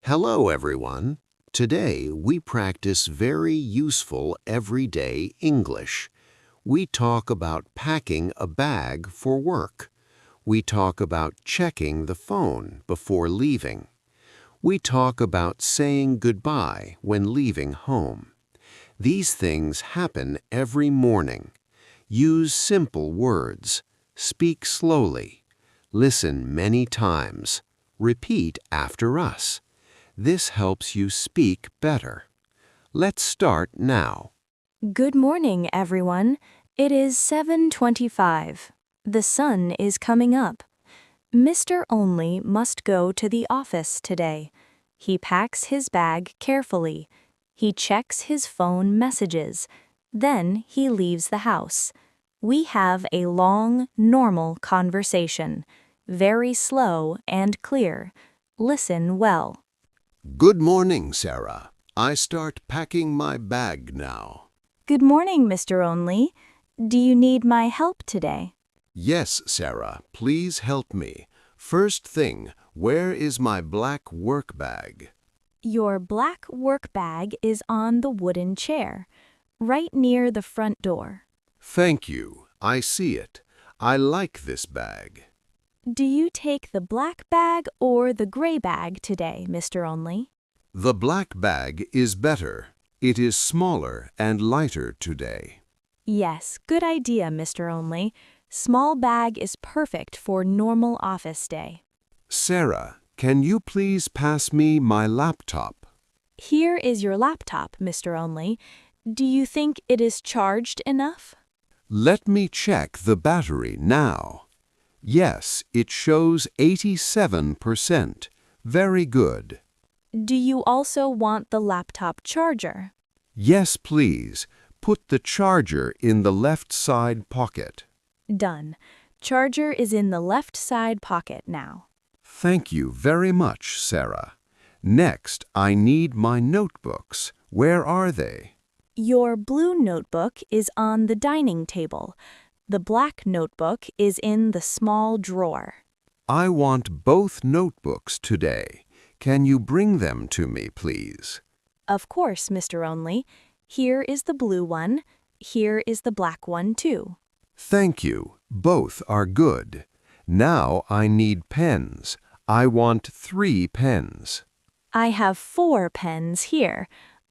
Hello, everyone. Today, we practice very useful everyday English. We talk about packing a bag for work. We talk about checking the phone before leaving. We talk about saying goodbye when leaving home. These things happen every morning. Use simple words. Speak slowly. Listen many times. Repeat after us. This helps you speak better. Let's start now. Good morning, everyone. It is 7:25. The sun is coming up. Mr. Only must go to the office today. He packs his bag carefully. He checks his phone messages. Then he leaves the house. We have a long, normal conversation. Very slow and clear. Listen well. Good morning, Sarah. I start packing my bag now. Good morning, Mr. Only. Do you need my help today? Yes, Sarah, please help me. First thing, where is my black work bag? Your black work bag is on the wooden chair, right near the front door. Thank you. I see it. I like this bag. Do you take the black bag or the gray bag today, Mr. Only? The black bag is better. It is smaller and lighter today. Yes, good idea, Mr. Only. Small bag is perfect for normal office day. Sarah, can you please pass me my laptop? Here is your laptop, Mr. Only. Do you think it is charged enough? Let me check the battery now. Yes, it shows 87%. Very good. Do you also want the laptop charger? Yes, please. Put the charger in the left side pocket. Done. Charger is in the left side pocket now. Thank you very much, Sarah. Next, I need my notebooks. Where are they? Your blue notebook is on the dining table. The black notebook is in the small drawer. I want both notebooks today. Can you bring them to me, please? Of course, Mr. Only. Here is the blue one. Here is the black one, too. Thank you. Both are good. Now I need pens. I want 3 pens. I have 4 pens here.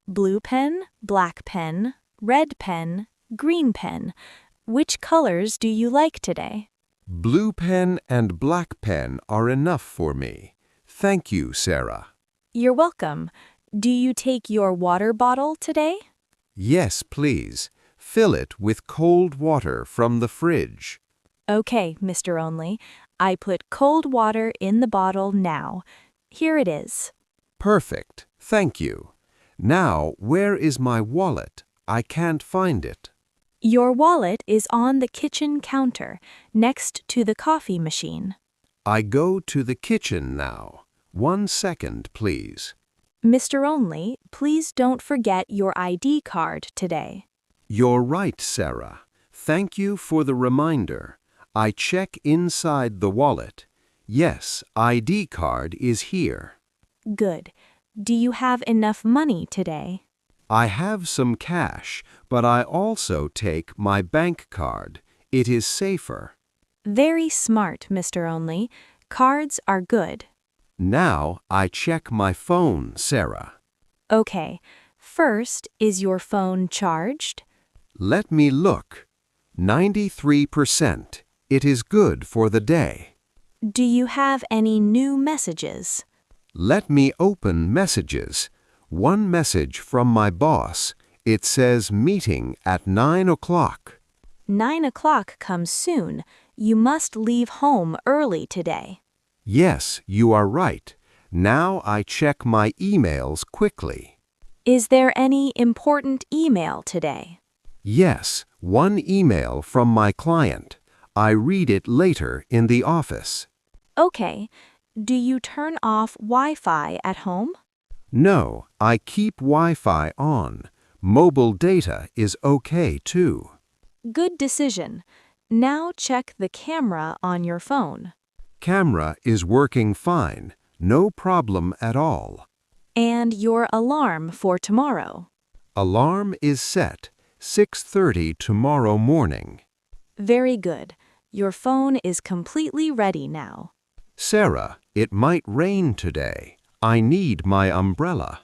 Blue pen, black pen, red pen, green pen. Which colors do you like today? Blue pen and black pen are enough for me. Thank you, Sarah. You're welcome. Do you take your water bottle today? Yes, please. Fill it with cold water from the fridge. Okay, Mr. Only. I put cold water in the bottle now. Here it is. Perfect. Thank you. Now, where is my wallet? I can't find it. Your wallet is on the kitchen counter, next to the coffee machine. I go to the kitchen now. 1 second, please. Mr. Only, please don't forget your ID card today. You're right, Sarah. Thank you for the reminder. I check inside the wallet. Yes, ID card is here. Good. Do you have enough money today? I have some cash, but I also take my bank card. It is safer. Very smart, Mr. Only. Cards are good. Now I check my phone, Sarah. Okay. First, is your phone charged? Let me look. 93%. It is good for the day. Do you have any new messages? Let me open messages. One message from my boss. It says meeting at 9 o'clock. 9 o'clock comes soon. You must leave home early today. Yes, you are right. Now I check my emails quickly. Is there any important email today? Yes, one email from my client. I read it later in the office. Okay. Do you turn off Wi-Fi at home? No, I keep Wi-Fi on. Mobile data is okay too. Good decision. Now check the camera on your phone. Camera is working fine. No problem at all. And your alarm for tomorrow. Alarm is set 6:30 tomorrow morning. Very good. Your phone is completely ready now. Sarah, it might rain today. I need my umbrella.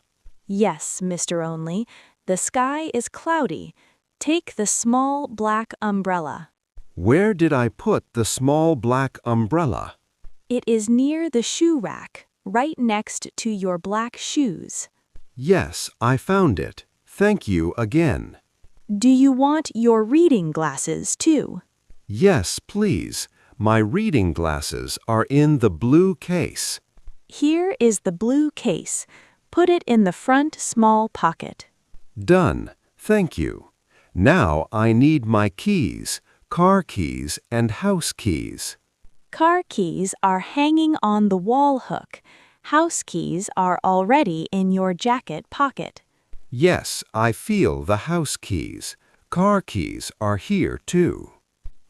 Yes, Mr. Only. The sky is cloudy. Take the small black umbrella. Where did I put the small black umbrella? It is near the shoe rack, right next to your black shoes. Yes, I found it. Thank you again. Do you want your reading glasses too? Yes, please. My reading glasses are in the blue case. Here is the blue case. Put it in the front small pocket. Done. Thank you. Now I need my keys, car keys, and house keys. Car keys are hanging on the wall hook. House keys are already in your jacket pocket. Yes, I feel the house keys. Car keys are here too.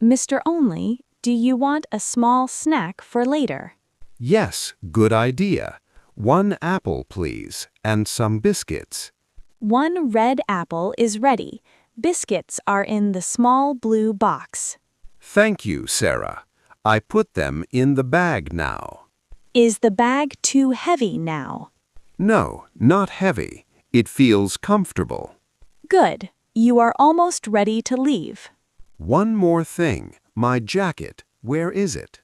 Mr. Only, do you want a small snack for later? Yes, good idea. 1 apple, please, and some biscuits. 1 red apple is ready. Biscuits are in the small blue box. Thank you, Sarah. I put them in the bag now. Is the bag too heavy now? No, not heavy. It feels comfortable. Good. You are almost ready to leave. One more thing. My jacket, where is it?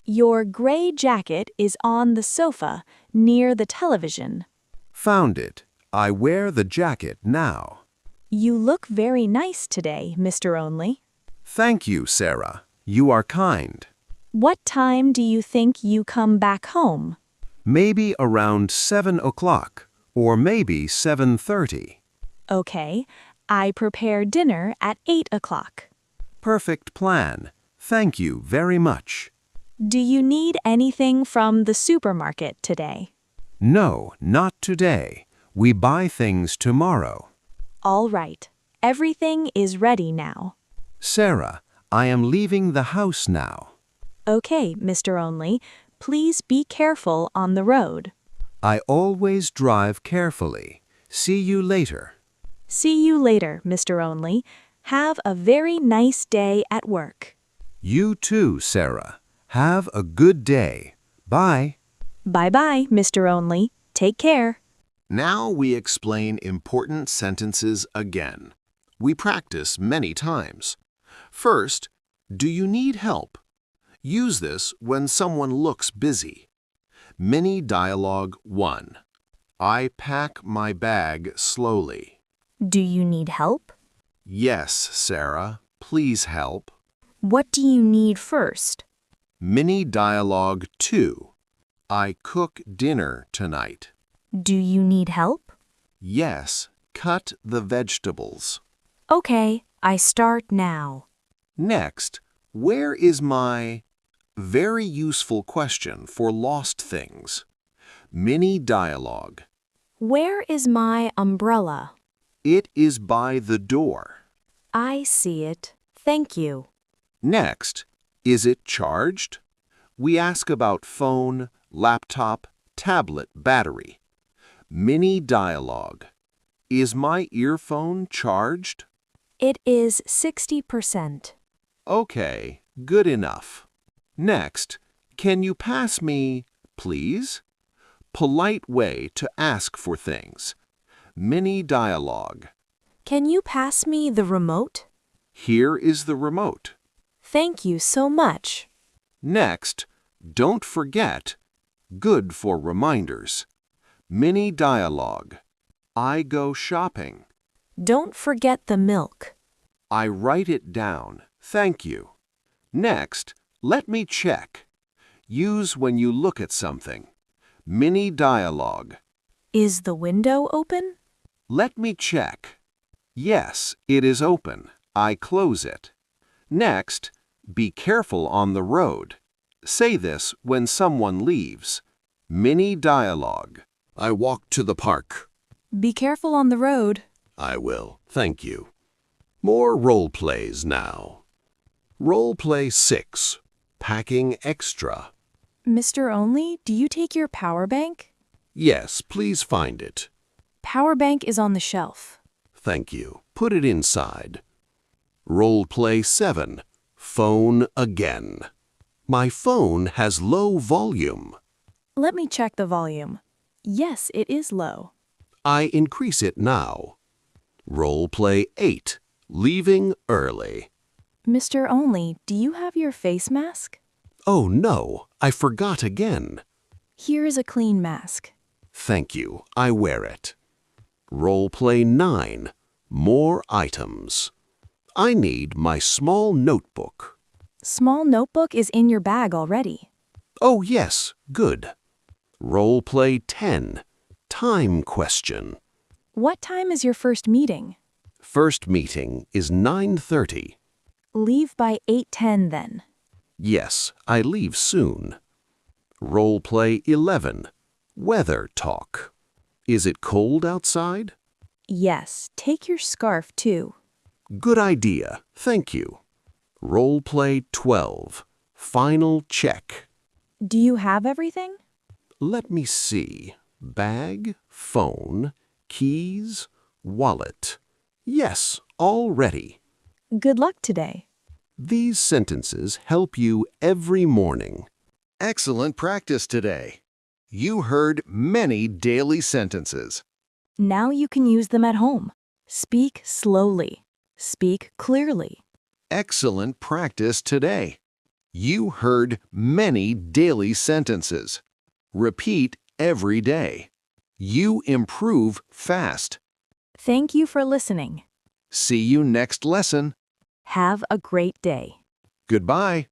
Your gray jacket is on the sofa near the television. Found it. I wear the jacket now. You look very nice today, Mr. Only. Thank you, Sarah. You are kind. What time do you think you come back home? Maybe around 7 o'clock, or maybe 7:30. Okay, I prepare dinner at 8 o'clock. Perfect plan. Thank you very much. Do you need anything from the supermarket today? No, not today. We buy things tomorrow. All right. Everything is ready now. Sarah, I am leaving the house now. Okay, Mr. Only. Please be careful on the road. I always drive carefully. See you later. See you later, Mr. Only. Have a very nice day at work. You too, Sarah. Have a good day. Bye. Bye-bye, Mr. Only. Take care. Now we explain important sentences again. We practice many times. First, do you need help? Use this when someone looks busy. Mini dialogue 1. I pack my bag slowly. Do you need help? Yes, Sarah. Please help. What do you need first? Mini dialogue 2. I cook dinner tonight. Do you need help? Yes, cut the vegetables. Okay, I start now. Next, where is my... Very useful question for lost things. Mini dialogue. Where is my umbrella? It is by the door. I see it. Thank you. Next, is it charged? We ask about phone, laptop, tablet battery. Mini dialogue. Is my earphone charged? It is 60%. Okay, good enough. Next, can you pass me, please? Polite way to ask for things. Mini dialogue. Can you pass me the remote? Here is the remote. Thank you so much. Next, don't forget. Good for reminders. Mini dialogue. I go shopping. Don't forget the milk. I write it down. Thank you. Next, let me check. Use when you look at something. Mini dialogue. Is the window open? Let me check. Yes, it is open. I close it. Next, be careful on the road. Say this when someone leaves. Mini dialogue. I walk to the park. Be careful on the road. I will, thank you. More role plays now. Role play 6. Packing extra. Mr. Only, do you take your power bank? Yes, please find it. Power bank is on the shelf. Thank you. Put it inside. Role play 7. Phone again. My phone has low volume. Let me check the volume. Yes, it is low. I increase it now. Role play 8. Leaving early. Mr. Only, do you have your face mask? Oh no, I forgot again. Here is a clean mask. Thank you, I wear it. Role play 9. More items. I need my small notebook. Small notebook is in your bag already. Oh yes, good. Role play 10. Time question. What time is your first meeting? First meeting is 9:30. Leave by 8:10 then. Yes, I leave soon. Role play 11. Weather talk. Is it cold outside? Yes, take your scarf too. Good idea, thank you. Role play 12. Final check. Do you have everything? Let me see. Bag, phone, keys, wallet. Yes, all ready. Good luck today. These sentences help you every morning. Excellent practice today. You heard many daily sentences. Now you can use them at home. Speak slowly. Speak clearly. Excellent practice today. You heard many daily sentences. Repeat every day. You improve fast. Thank you for listening. See you next lesson. Have a great day. Goodbye.